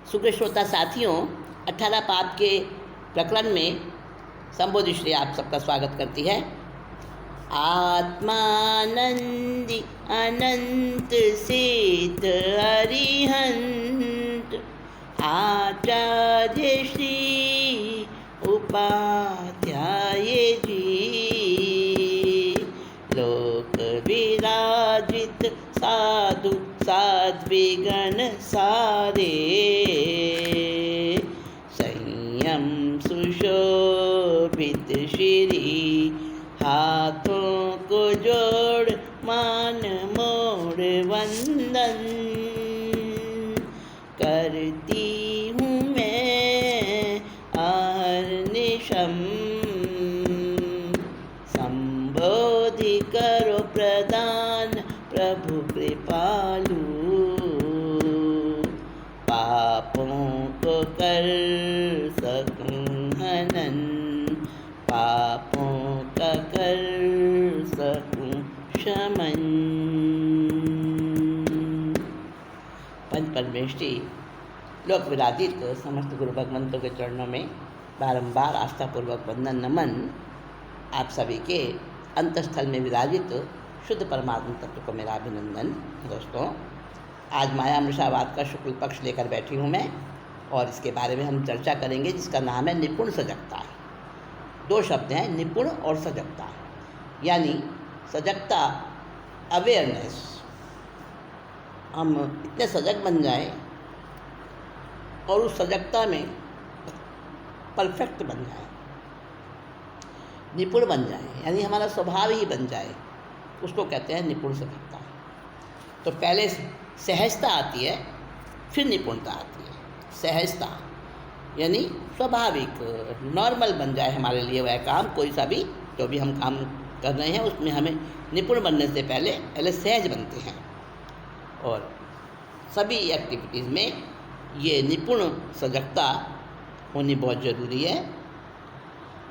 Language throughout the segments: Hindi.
सुग्र श्रोता साथियों, 18 पाद के प्रकरण में संबोधि श्री आप सबका स्वागत करती है। आत्मानंदी अनंत सिद्ध अरिहंत आचार्य श्री उपाध्याय जी, लोक विराजित साधु साध्विगण सारे, संयम सुशोभित श्री हाथों को जोड़ मान मोड़ वंदन करती हूँ मैं अहर्निशम, संबोधि करो प्रदान प्रभु कृपालु, पापों को कर सकूं हनन, पापों का कर सकूं शमन। पंच परमेष्टि लोक विराजित समस्त गुरु भगवंतों के चरणों में बारंबार आस्थापूर्वक वंदन नमन। आप सभी के अंतस्थल में विराजित शुद्ध परमात्मा तत्व को मेरा अभिनंदन। दोस्तों, आज माया मृषावाद का शुक्ल पक्ष लेकर बैठी हूँ मैं, और इसके बारे में हम चर्चा करेंगे, जिसका नाम है निपुण सजगता। दो शब्द हैं, निपुण और सजगता। यानी सजगता, अवेयरनेस, हम इतने सजग बन जाएं और उस सजगता में परफेक्ट बन जाए, निपुण बन जाए, यानी हमारा स्वभाव ही बन जाए, उसको कहते हैं निपुण सजगता। तो पहले सहजता आती है, फिर निपुणता आती है। सहजता यानी स्वाभाविक, नॉर्मल बन जाए हमारे लिए वह काम, कोई सा भी जो भी हम काम कर रहे हैं उसमें हमें निपुण बनने से पहले सहज बनते हैं। और सभी एक्टिविटीज़ में ये निपुण सजगता होनी बहुत ज़रूरी है,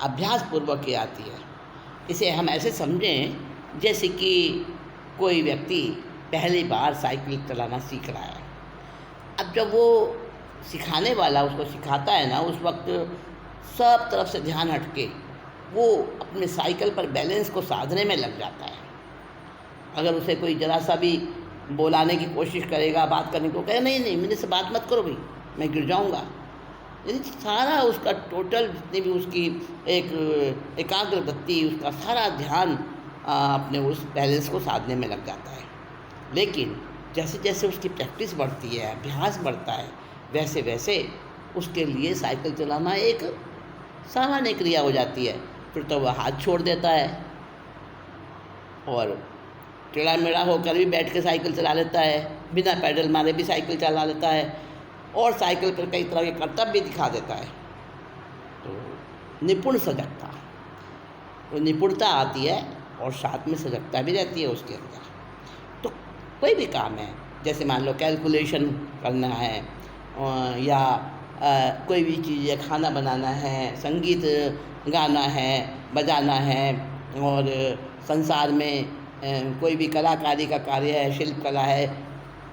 अभ्यास पूर्वक ये आती है। इसे हम ऐसे समझें जैसे कि कोई व्यक्ति पहली बार साइकिल चलाना सीख रहा है। अब जब वो सिखाने वाला उसको सिखाता है ना, उस वक्त सब तरफ से ध्यान हटके वो अपने साइकिल पर बैलेंस को साधने में लग जाता है। अगर उसे कोई ज़रा सा भी बोलाने की कोशिश करेगा, बात करने को कहे, नहीं मेरे से बात मत करो भाई, मैं गिर जाऊंगा, यानी सारा उसका टोटल जितनी भी उसकी एक एकाग्र वृत्ति, उसका सारा ध्यान अपने उस बैलेंस को साधने में लग जाता है। लेकिन जैसे जैसे उसकी प्रैक्टिस बढ़ती है, अभ्यास बढ़ता है, वैसे वैसे उसके लिए साइकिल चलाना एक सामान्य क्रिया हो जाती है। फिर तो वह हाथ छोड़ देता है और टेढ़ा मेढ़ा होकर भी बैठ के साइकिल चला लेता है, बिना पैडल मारे भी साइकिल चला लेता है, और साइकिल पर कई तरह के करतब भी दिखा देता है। तो निपुण सजगता, तो निपुणता आती है और साथ में सजगता भी रहती है उसके अंदर। तो कोई भी काम है, जैसे मान लो कैलकुलेशन करना है, या कोई भी चीज़ है, खाना बनाना है, संगीत गाना है, बजाना है, और संसार में कोई भी कलाकारी का कार्य है, शिल्प कला है,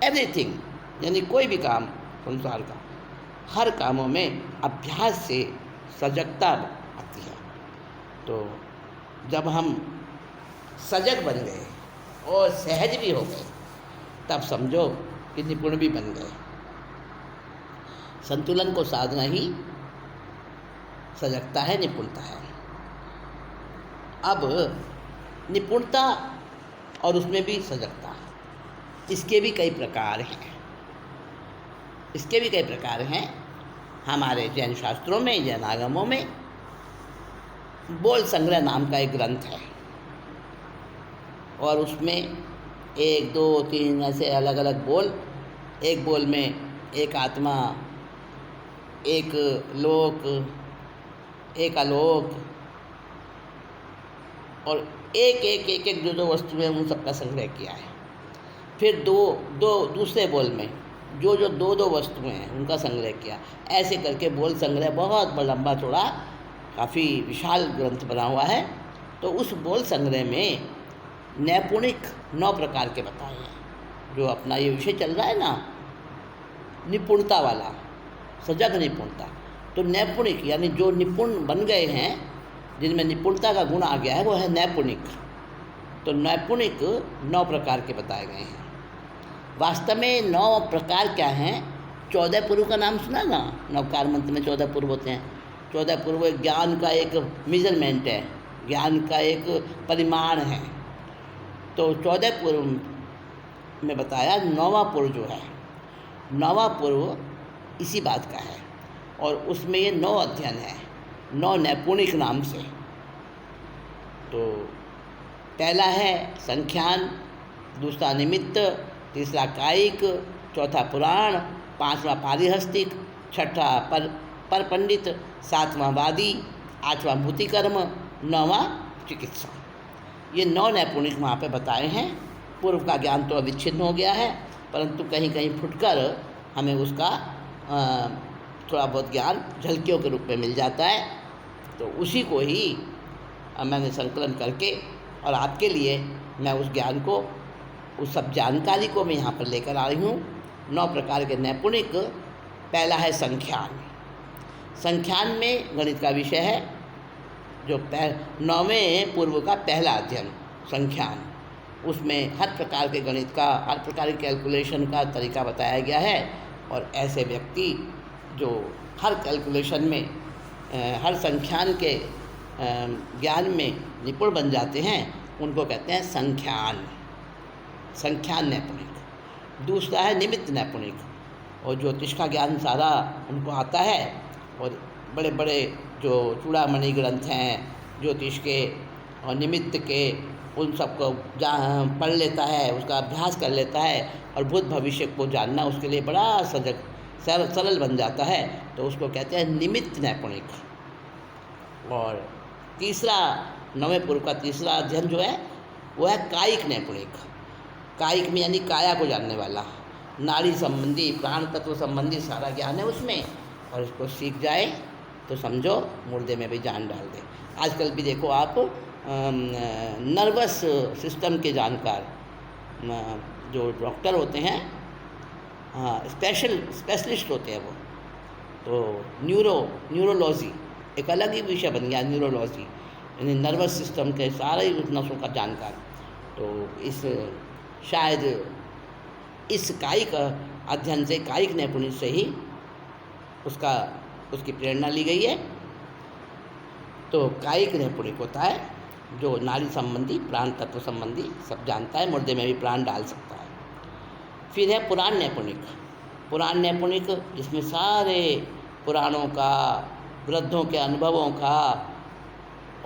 एवरीथिंग, यानी कोई भी काम संसार का, हर कामों में अभ्यास से सजगता आती है। तो जब हम सजग बन गए और सहज भी हो गए, तब समझो कि निपुण भी बन गए। संतुलन को साधना ही सजगता है, निपुणता है। अब निपुणता और उसमें भी सजगता, इसके भी कई प्रकार हैं। हमारे जैन शास्त्रों में, जैन आगमों में बोल संग्रह नाम का एक ग्रंथ है, और उसमें 1, 2, 3 ऐसे अलग अलग बोल, एक बोल में एक आत्मा, एक लोक, एक आलोक, और एक जो वस्तुएं, उन सबका संग्रह किया है। फिर दो दूसरे बोल में जो दो वस्तुएं हैं उनका संग्रह किया। ऐसे करके बोल संग्रह बहुत लंबा चौड़ा, काफ़ी विशाल ग्रंथ बना हुआ है। तो उस बोल संग्रह में नैपुणिक 9 प्रकार के बताए हैं। जो अपना ये विषय चल रहा है ना, निपुणता वाला, सजग निपुणता। तो नैपुणिक यानी जो निपुण बन गए हैं, जिनमें निपुणता का गुण आ गया है, वो है नैपुणिक। तो नैपुणिक 9 प्रकार के बताए गए हैं। वास्तव में 9 प्रकार क्या हैं? 14 पूर्व का नाम सुना ना? नवकार मंत्र में 14 पूर्व होते हैं। 14 पूर्व ज्ञान का एक मेजरमेंट है, ज्ञान का एक परिमाण है। तो 14 पूर्व में बताया 9वां पूर्व जो है, 9वां पूर्व इसी बात का है, और उसमें ये 9 अध्ययन है, 9 नैपुणिक नाम से। तो पहला है संख्यान, दूसरा निमित्त, तीसरा कायिक, चौथा पुराण, 5वां पारिहस्तिक, छठा पर पंडित, 7वां वादी, 8वां भूतिकर्म, 9वां चिकित्सा। ये 9 नैपुणिक वहाँ पे बताए हैं। पूर्व का ज्ञान तो अविच्छिन्न हो गया है, परंतु कहीं कहीं फुटकर हमें उसका थोड़ा बहुत ज्ञान झलकियों के रूप में मिल जाता है। तो उसी को ही मैंने संकलन करके और आपके लिए मैं उस ज्ञान को, उस सब जानकारी को मैं यहाँ पर लेकर आ रही हूँ। 9 प्रकार के नैपुणिक। पहला है संख्यान। संख्यान में गणित का विषय है, जो 9वें पूर्व का पहला अध्ययन संख्यान। उसमें हर प्रकार के गणित का, हर प्रकार के कैलकुलेशन का तरीका बताया गया है। और ऐसे व्यक्ति जो हर कैलकुलेशन में, हर संख्यान के ज्ञान में निपुण बन जाते हैं, उनको कहते हैं संख्यान, संख्यान नैपुणिक। दूसरा है निमित्त नैपुणिक, और ज्योतिष का ज्ञान सारा उनको आता है, और बड़े बड़े जो चूड़ामणि ग्रंथ हैं ज्योतिष के और निमित्त के, उन सबको पढ़ लेता है, उसका अभ्यास कर लेता है, और भूत भविष्य को जानना उसके लिए बड़ा सजग सरल बन जाता है। तो उसको कहते हैं निमित्त नैपुणिक। और तीसरा, 9वें पूर्व का तीसरा अध्ययन जो है, वो है कायिक नैपुणिक। कायिक में यानी काया को जानने वाला, नाड़ी संबंधी, प्राण तत्व संबंधी सारा ज्ञान है उसमें, और इसको सीख जाए तो समझो मुर्दे में भी जान डाल दे। आजकल भी देखो आप नर्वस सिस्टम के जानकार जो डॉक्टर होते हैं, स्पेशलिस्ट होते हैं वो, तो न्यूरोलॉजी एक अलग ही विषय बन गया, न्यूरोलॉजी यानी नर्वस सिस्टम के सारे नसों का जानकार। तो शायद इस कायिक अध्ययन से, कायिक नैपुण्य से ही उसकी प्रेरणा ली गई है। तो कायिक नैपुणिक होता है जो नाड़ी संबंधी, प्राण तत्व संबंधी सब जानता है, मुर्दे में भी प्राण डाल सकता है। फिर है पुराण नैपुणिक। पुराण नैपुणिक जिसमें सारे पुराणों का, वृद्धों के अनुभवों का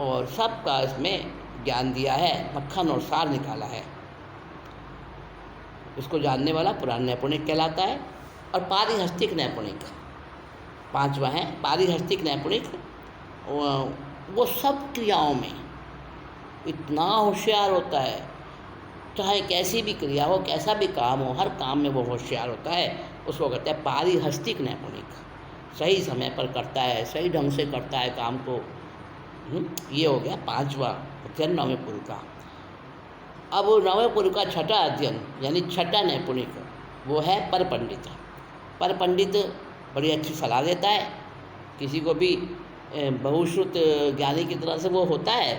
और सब का इसमें ज्ञान दिया है, मक्खन और सार निकाला है, इसको जानने वाला पुराण नैपुणिक कहलाता है। और पारिहस्तिक नैपुणिक 5वां है। पारिहस्तिक नैपुणिक वो सब क्रियाओं में इतना होशियार होता है, चाहे कैसी भी क्रिया हो, कैसा भी काम हो, हर काम में वो होशियार होता है। उसको कहते हैं पारिहस्तिक नैपुणिक। सही समय पर करता है, सही ढंग से करता है काम को। ये हो गया 5वां अध्ययन 9वें पूर्व का। अब 9वें पूर्व का छठा अध्ययन यानी छठा नैपुणिक, वो है पर पंडित। पर पंडित बड़ी अच्छी सलाह देता है, किसी को भी बहुश्रुत ज्ञानी की तरह से वो होता है,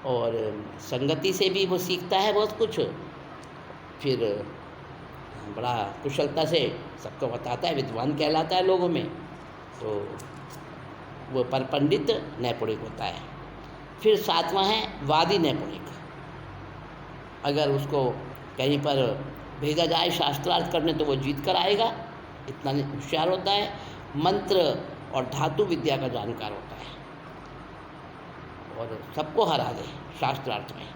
और संगति से भी वो सीखता है बहुत कुछ। फिर बड़ा कुशलता से सबको बताता है, विद्वान कहलाता है लोगों में। तो वो पर पंडित नैपुणिक होता है। फिर 7वां है वादी नैपुणिक। अगर उसको कहीं पर भेजा जाए शास्त्रार्थ करने तो वो जीत कर आएगा, इतना होशियार होता है। मंत्र और धातु विद्या का जानकार होता है और सबको हरा दे शास्त्रार्थ में,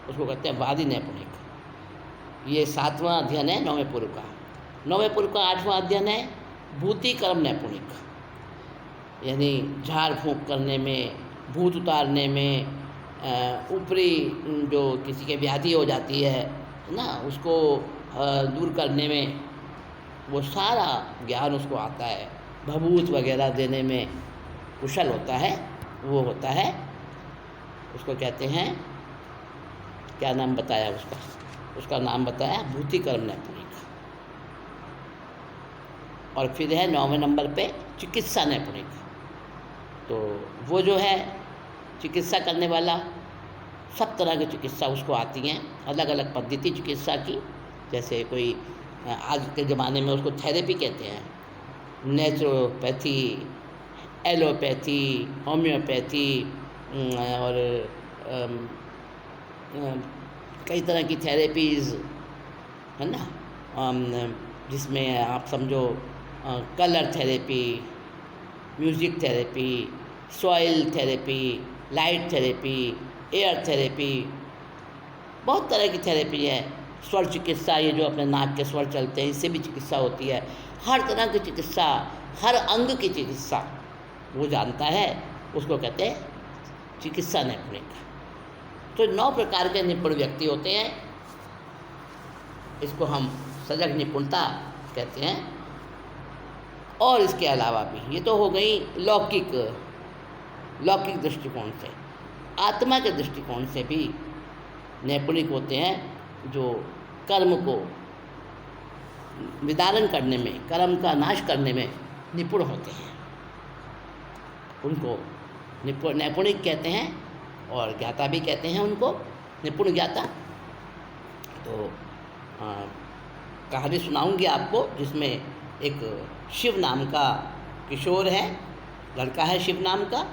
उसको कहते हैं वादी नैपुणिक। ये 7वां अध्ययन है 9वें पूर्व का। 9वें पूर्व का 8वां अध्ययन है भूतिकर्म नैपुणिक, यानी झाड़ फूँक करने में, भूत उतारने में, ऊपरी जो किसी के व्याधि हो जाती है ना, उसको दूर करने में वो सारा ज्ञान उसको आता है। भभूत वगैरह देने में कुशल होता है, वो होता है, उसको कहते हैं, क्या नाम बताया उसका नाम बताया भूतिकर्म नैपुणिक। और फिर है 9वें नंबर पे चिकित्सा नैपुणिक। तो वो जो है चिकित्सा करने वाला, सब तरह की चिकित्सा उसको आती हैं, अलग अलग पद्धति चिकित्सा की। जैसे कोई आज के ज़माने में उसको थेरेपी कहते हैं, नेचुरोपैथी, एलोपैथी, होम्योपैथी और कई तरह की थेरेपीज़ है ना, जिसमें आप समझो colour therapy, music therapy, soil therapy, light therapy, air therapy, बहुत तरह की थेरेपी है। स्वर चिकित्सा, ये जो अपने नाक के स्वर चलते हैं, इससे भी चिकित्सा होती है। हर तरह की चिकित्सा, हर अंग की चिकित्सा वो जानता है, उसको कहते हैं चिकित्सा नैपुणिक। तो 9 प्रकार के निपुण व्यक्ति होते हैं, इसको हम सजग निपुणता कहते हैं। और इसके अलावा भी, ये तो हो गई लौकिक दृष्टिकोण से। आत्मा के दृष्टिकोण से भी नैपुणिक होते हैं जो कर्म को विदारण करने में, कर्म का नाश करने में निपुण होते हैं, उनको नैपुणिक कहते हैं। और ज्ञाता भी कहते हैं उनको, निपुण ज्ञाता। तो कहानी सुनाऊंगी आपको, जिसमें एक शिव नाम का किशोर है, लड़का है शिव नाम का।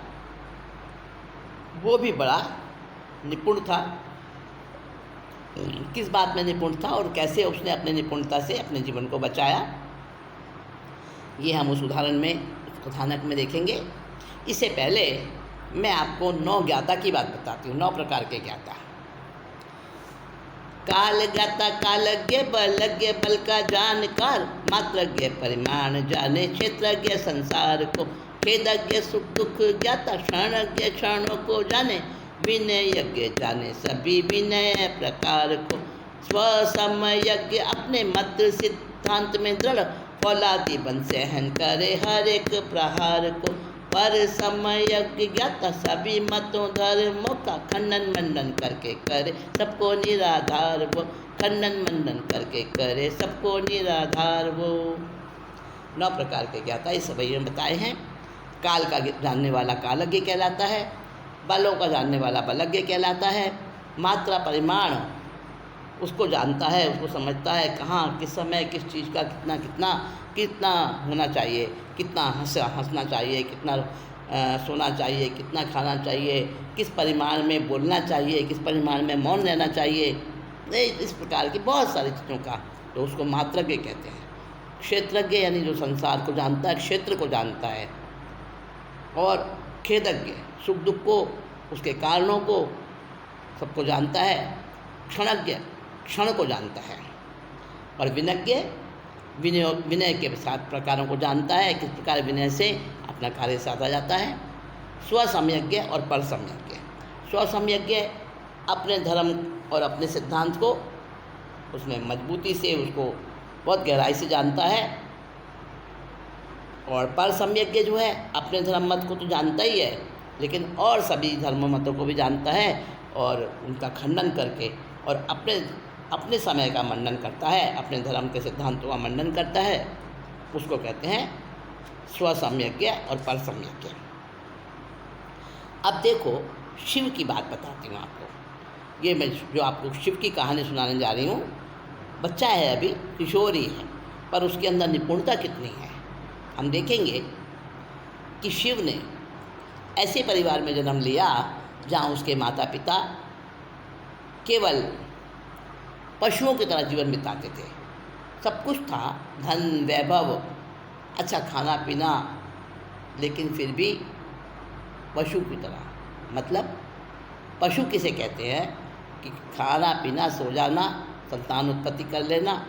वो भी बड़ा निपुण था। किस बात में निपुण था और कैसे उसने अपने निपुणता से अपने जीवन को बचाया, ये हम उस उदाहरण में, उस कथानक में देखेंगे। इससे पहले मैं आपको 9 ज्ञाता की बात बताती हूँ, 9 प्रकार के ज्ञाता। काल ज्ञाता कालज्ञ, बलज्ञ बल का जानकार, मात्रज्ञ परिमाण जाने, क्षेत्रज्ञ संसार को, खेदज्ञ सुख दुख ज्ञाता, क्षणज्ञ क्षणों को जाने, विनय यज्ञ जाने सभी विनय प्रकार को, स्वसमयज्ञ अपने मत सिद्धांत में दृढ़, फौलादी बन सहन करे हर एक प्रहार को, पर समयज्ञ ज्ञाता सभी मतों धर्मों का, खंडन मंडन करके करे सबको निराधार वो, खंडन मंडन करके करे सबको निराधार वो। 9 प्रकार के ज्ञाता इस भैया में बताए हैं। काल का जानने वाला कालज्ञ कहलाता है, बलों का जानने वाला बलज्ञ कहलाता है, मात्रा परिमाण उसको जानता है, उसको समझता है, कहाँ किस समय किस चीज़ का कितना होना चाहिए, कितना हंसना चाहिए, कितना सोना चाहिए, कितना खाना चाहिए, किस परिमाण में बोलना चाहिए, किस परिमाण में मौन रहना चाहिए, इस प्रकार की बहुत सारी चीज़ों का, तो उसको मात्रज्ञ कहते हैं। क्षेत्रज्ञ यानी जो संसार को जानता है, क्षेत्र को जानता है। और खेदज्ञ सुख दुख को, उसके कारणों को सबको जानता है। क्षणज्ञ क्षण को जानता है। और विनज्ञ विनय के 7 प्रकारों को जानता है, किस प्रकार विनय से अपना कार्य साधा जाता है। स्वसमयज्ञ और परसमयज्ञ। स्वसमयज्ञ अपने धर्म और अपने सिद्धांत को उसमें मजबूती से, उसको बहुत गहराई से जानता है। और परसमयज्ञ जो है अपने धर्म मत को तो जानता ही है, लेकिन और सभी धर्म मतों को भी जानता है और उनका खंडन करके और अपने समय का मंडन करता है, अपने धर्म के सिद्धांतों का मंडन करता है, उसको कहते हैं स्वसमयज्ञ और परसमयज्ञ। अब देखो, शिव की बात बताती हूँ आपको। ये मैं जो आपको शिव की कहानी सुनाने जा रही हूँ, बच्चा है अभी, किशोर ही है, पर उसके अंदर निपुणता कितनी है हम देखेंगे। कि शिव ने ऐसे परिवार में जन्म लिया जहाँ उसके माता पिता केवल पशुओं की तरह जीवन बिताते थे। सब कुछ था, धन वैभव, अच्छा खाना पीना, लेकिन फिर भी पशु की तरह। मतलब पशु किसे कहते हैं कि खाना पीना, सो जाना, संतान उत्पत्ति कर लेना,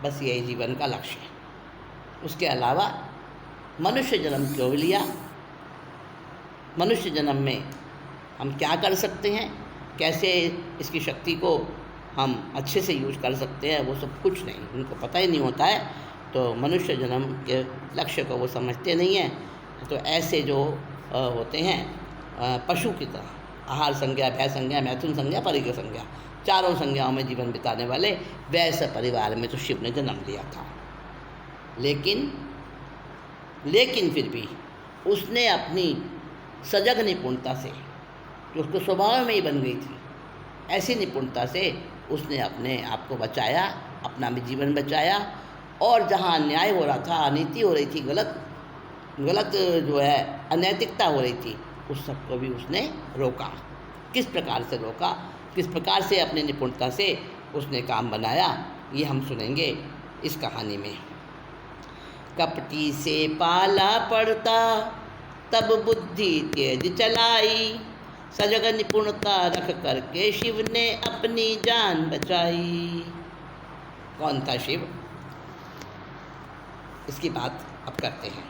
बस यही जीवन का लक्ष्य है। उसके अलावा मनुष्य जन्म क्यों लिया, मनुष्य जन्म में हम क्या कर सकते हैं, कैसे इसकी शक्ति को हम अच्छे से यूज कर सकते हैं, वो सब कुछ नहीं, उनको पता ही नहीं होता है। तो मनुष्य जन्म के लक्ष्य को वो समझते नहीं हैं। तो ऐसे जो होते हैं पशु की तरह, आहार संज्ञा, भय संज्ञा, मैथुन संज्ञा, परिग्रह संज्ञा, चारों संज्ञाओं में जीवन बिताने वाले वैसे परिवार में तो शिव ने जन्म लिया था। लेकिन लेकिन फिर भी उसने अपनी सजग निपुणता से, जो उसको स्वभाव में ही बन गई थी, ऐसी निपुणता से उसने अपने आप को बचाया, अपना भी जीवन बचाया। और जहाँ अन्याय हो रहा था, अनीति हो रही थी, गलत जो है अनैतिकता हो रही थी, उस सबको भी उसने रोका। किस प्रकार से रोका, किस प्रकार से अपनी निपुणता से उसने काम बनाया, ये हम सुनेंगे इस कहानी में। कपटी से पाला पड़ता, तब बुद्धि तेज चलाई, सजग निपुणता रख करके शिव ने अपनी जान बचाई। कौन था शिव, इसकी बात अब करते हैं।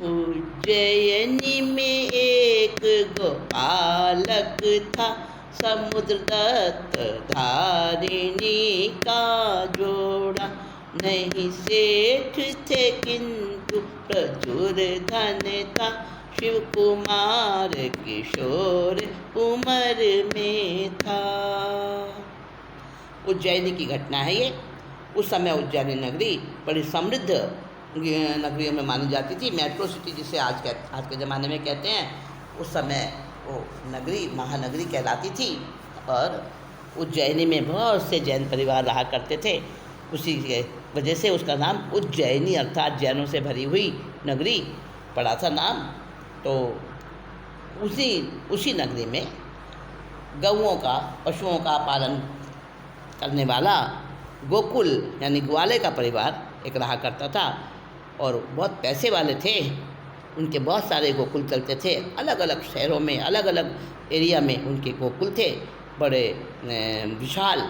उज्जैनी में एक गोपालक था, समुद्र दत्त धारिणी का जोड़ा। नहीं सेठ थे किंतु प्रचुर धन था, शिव कुमार किशोर उम्र में था। उज्जैनी की घटना है ये। उस समय उज्जैनी नगरी बड़ी समृद्ध नगरियों में मानी जाती थी, मेट्रो सिटी जिसे आज के ज़माने में कहते हैं। उस समय वो नगरी महानगरी कहलाती थी और उज्जैनी में बहुत से जैन परिवार रहा करते थे। उसी के वजह से उसका नाम उज्जैनी अर्थात जैनों से भरी हुई नगरी पड़ा था नाम। तो उसी नगरी में गौओं का, पशुओं का पालन करने वाला गोकुल यानी ग्वाले का परिवार एक रहा करता था और बहुत पैसे वाले थे। उनके बहुत सारे गोकुल चलते थे, अलग अलग शहरों में, अलग अलग एरिया में उनके गोकुल थे, बड़े विशाल,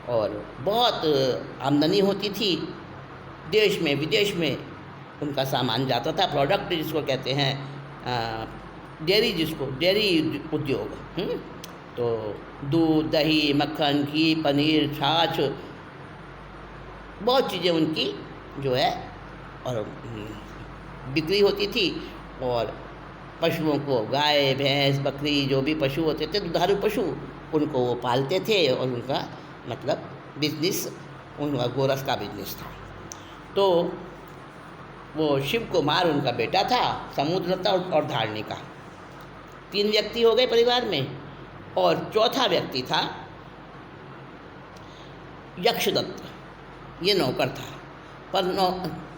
और बहुत आमदनी होती थी। देश में विदेश में उनका सामान जाता था, प्रोडक्ट जिसको कहते हैं, डेयरी उद्योग। तो दूध, दही, मक्खन, घी, पनीर, छाछ, बहुत चीज़ें उनकी जो है और बिक्री होती थी। और पशुओं को, गाय, भैंस, बकरी, जो भी पशु होते थे, दुधारू पशु, उनको वो पालते थे और उनका मतलब बिजनेस, उनका गोरस का बिजनेस था। तो वो शिव कुमार उनका बेटा था, समुद्र दत्त और धारणी का। 3 व्यक्ति हो गए परिवार में, और चौथा व्यक्ति था यक्षदत्त। ये नौकर था, पर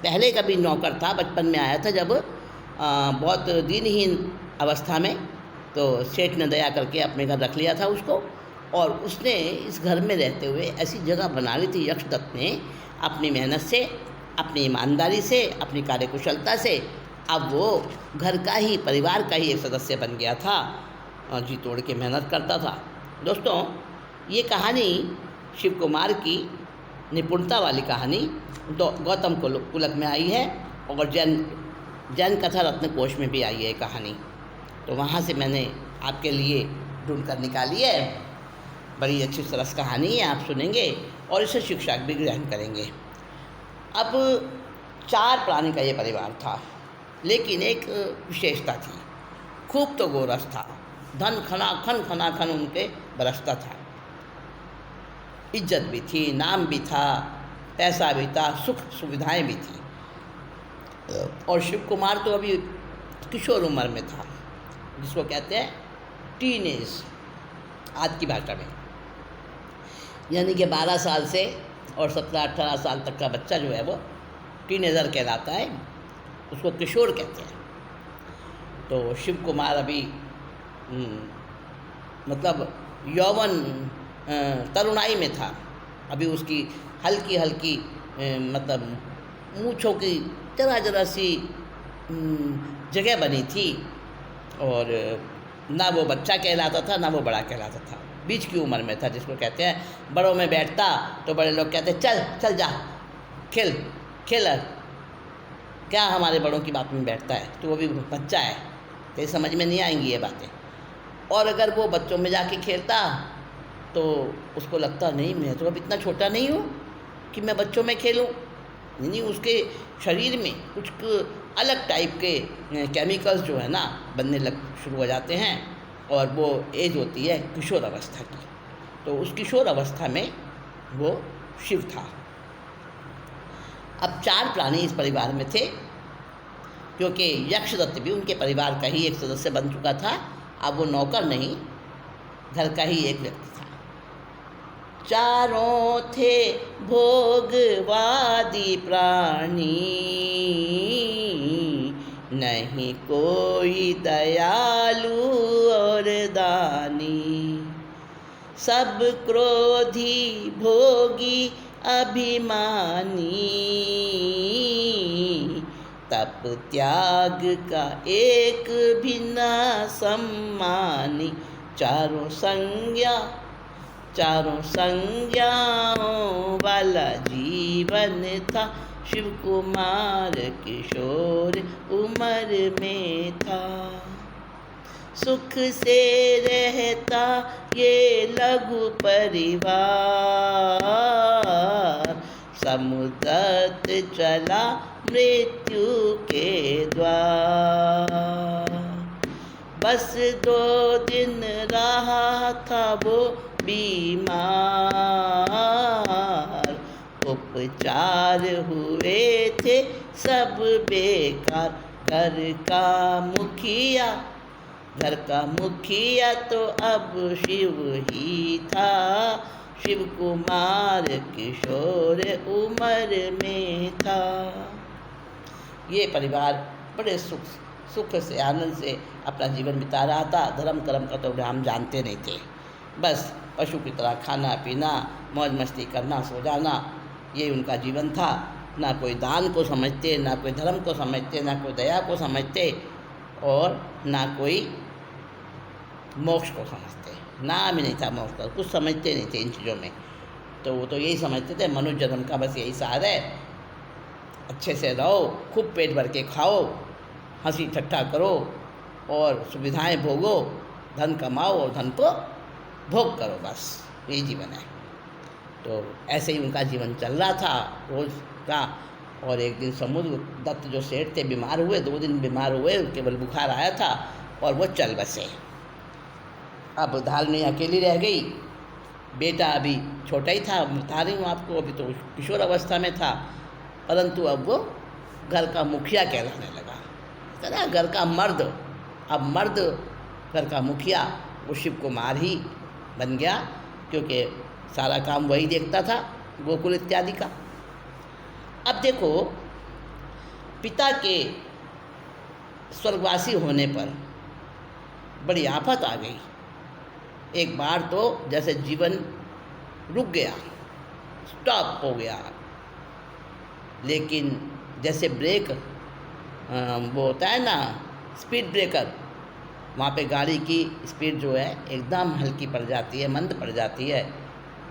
पहले का भी नौकर था, बचपन में आया था जब बहुत दिनहीन अवस्था में, तो सेठ ने दया करके अपने घर रख लिया था उसको। और उसने इस घर में रहते हुए ऐसी जगह बना ली थी यक्षदत्त ने, अपनी मेहनत से, अपनी ईमानदारी से, अपनी कार्यकुशलता से। अब वो घर का ही, परिवार का ही एक सदस्य बन गया था, जी तोड़ के मेहनत करता था। दोस्तों, ये कहानी शिव कुमार की निपुणता वाली कहानी गौतम कुलक में आई है और जैन कथा रत्न कोश में भी आई है कहानी। तो वहाँ से मैंने आपके लिए ढूंढ कर निकाली है। बड़ी अच्छी सरस कहानी है, आप सुनेंगे और इससे शिक्षा भी ग्रहण करेंगे। अब 4 प्राणी का ये परिवार था, लेकिन एक विशेषता थी, खूब तो गोरस था, धन खनाखन उनके बरसता था, इज्जत भी थी, नाम भी था, पैसा भी था, सुख सुविधाएं भी थी। और शिव कुमार तो अभी किशोर उम्र में था, जिसको कहते हैं टीनेज आज की भाषा में, यानी कि 12 साल से और 17-18 साल तक का बच्चा जो है वो टीनेजर कहलाता है, उसको किशोर कहते हैं। तो शिव कुमार अभी मतलब यौवन तरुणाई में था, अभी उसकी हल्की मतलब मूँछों की जरा सी जगह बनी थी, और ना वो बच्चा कहलाता था ना वो बड़ा कहलाता था, बीच की उम्र में था, जिसको कहते हैं बड़ों में बैठता तो बड़े लोग कहते हैं चल जा खेल, क्या हमारे बड़ों की बात में बैठता है, तो वो भी बच्चा है, कहीं समझ में नहीं आएंगी ये बातें। और अगर वो बच्चों में जाके खेलता तो उसको लगता नहीं, मैं तो अब इतना छोटा नहीं हूँ कि मैं बच्चों में खेलूँ। नहीं, उसके शरीर में कुछ अलग टाइप के केमिकल्स जो है ना बनने शुरू हो जाते हैं, और वो एज होती है किशोर अवस्था की। तो उस किशोर अवस्था में वो शिव था। अब 4 प्राणी इस परिवार में थे, क्योंकि यक्षदत्त भी उनके परिवार का ही एक सदस्य बन चुका था। अब वो नौकर नहीं, घर का ही एक व्यक्ति था। चारों थे भोगवादी प्राणी, नहीं कोई दयालु और दानी। सब क्रोधी भोगी अभिमानी, तप त्याग का एक भी न सम्मानी। चारों संज्ञाओं वाला जीवन था, शिव कुमार किशोर उम्र में था। सुख से रहता ये लघु परिवार, समुद्र चला मृत्यु के द्वार। बस 2 दिन रहा था वो बीमार, उपचार हुए थे सब बेकार। घर का मुखिया तो अब शिव ही था, शिव कुमार किशोर उम्र में था। ये परिवार बड़े सुख से आनंद से अपना जीवन बिता रहा था। धर्म कर्म का तो हम जानते नहीं थे, बस पशु की तरह खाना पीना, मौज मस्ती करना, सो जाना, ये उनका जीवन था। ना कोई दान को समझते, ना कोई धर्म को समझते, ना कोई दया को समझते, और ना कोई मोक्ष को समझते। नाम ही नहीं था मोक्ष का, कुछ समझते नहीं थे इन चीज़ों में। तो वो तो यही समझते थे मनुष्य जन्म का बस यही सार है, अच्छे से रहो, खूब पेट भर के खाओ, हंसी ठट्ठा करो और सुविधाएं भोगो, धन कमाओ और धन को भोग करो, बस यही जीवन है। तो ऐसे ही उनका जीवन चल रहा था रोज़ का। और एक दिन समुद्र दत्त जो सेठ थे बीमार हुए, 2 दिन बीमार हुए, केवल बुखार आया था और वो चल बसे। अब धारिणी अकेली रह गई, बेटा अभी छोटा ही था, बता रही हूँ आपको, अभी तो किशोर अवस्था में था, परंतु अब वो घर का मुखिया कहलाने लगा। कहना घर का मर्द, अब मर्द घर का मुखिया वो शिव कुमार ही बन गया, क्योंकि सारा काम वही देखता था, गोकुल इत्यादि का। अब देखो, पिता के स्वर्गवासी होने पर बड़ी आफत आ गई। एक बार तो जैसे जीवन रुक गया, स्टॉप हो गया, लेकिन जैसे ब्रेक वो होता है ना, स्पीड ब्रेकर, वहाँ पे गाड़ी की स्पीड जो है एकदम हल्की पड़ जाती है, मंद पड़ जाती है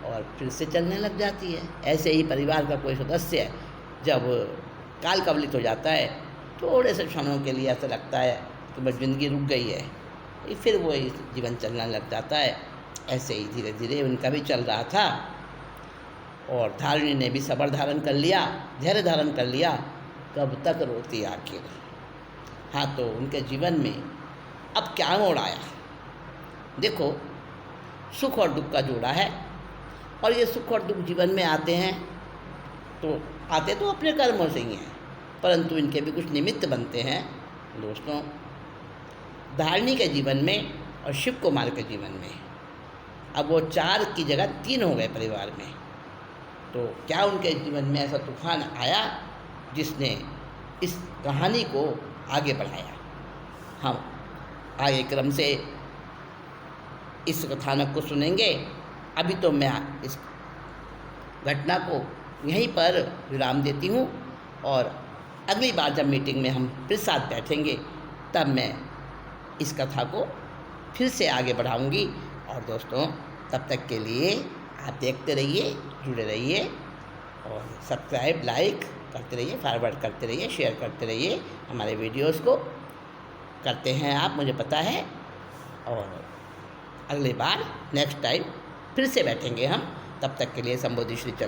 और फिर से चलने लग जाती है। ऐसे ही परिवार का कोई सदस्य जब काल कवलित हो जाता है, थोड़े से क्षणों के लिए ऐसा लगता है कि बस ज़िंदगी रुक गई है, फिर वो जीवन चलने लग जाता है। ऐसे ही धीरे धीरे उनका भी चल रहा था। और धारिणी ने भी सब्र धारण कर लिया, धैर्य धारण कर लिया। कब तक रोती आखिर। हाँ, तो उनके जीवन में अब क्या मोड़ आया। देखो, सुख और दुख का जोड़ा है, और ये सुख और दुख जीवन में आते हैं तो आते तो अपने कर्मों से ही हैं, परंतु इनके भी कुछ निमित्त बनते हैं। दोस्तों, धारिणी के जीवन में और शिव कुमार के जीवन में अब वो 4 की जगह 3 हो गए परिवार में। तो क्या उनके जीवन में ऐसा तूफान आया जिसने इस कहानी को आगे बढ़ाया। हम आगे क्रम से इस कथानक को सुनेंगे। अभी तो मैं इस घटना को यहीं पर विराम देती हूँ, और अगली बार जब मीटिंग में हम फिर साथ बैठेंगे तब मैं इस कथा को फिर से आगे बढ़ाऊंगी। और दोस्तों, तब तक के लिए आप देखते रहिए, जुड़े रहिए और सब्सक्राइब, लाइक करते रहिए, फॉरवर्ड करते रहिए, शेयर करते रहिए। हमारे वीडियोस को करते हैं आप, मुझे पता है। और अगली बार नेक्स्ट टाइम फिर से बैठेंगे हम। तब तक के लिए संबोधि श्री चल।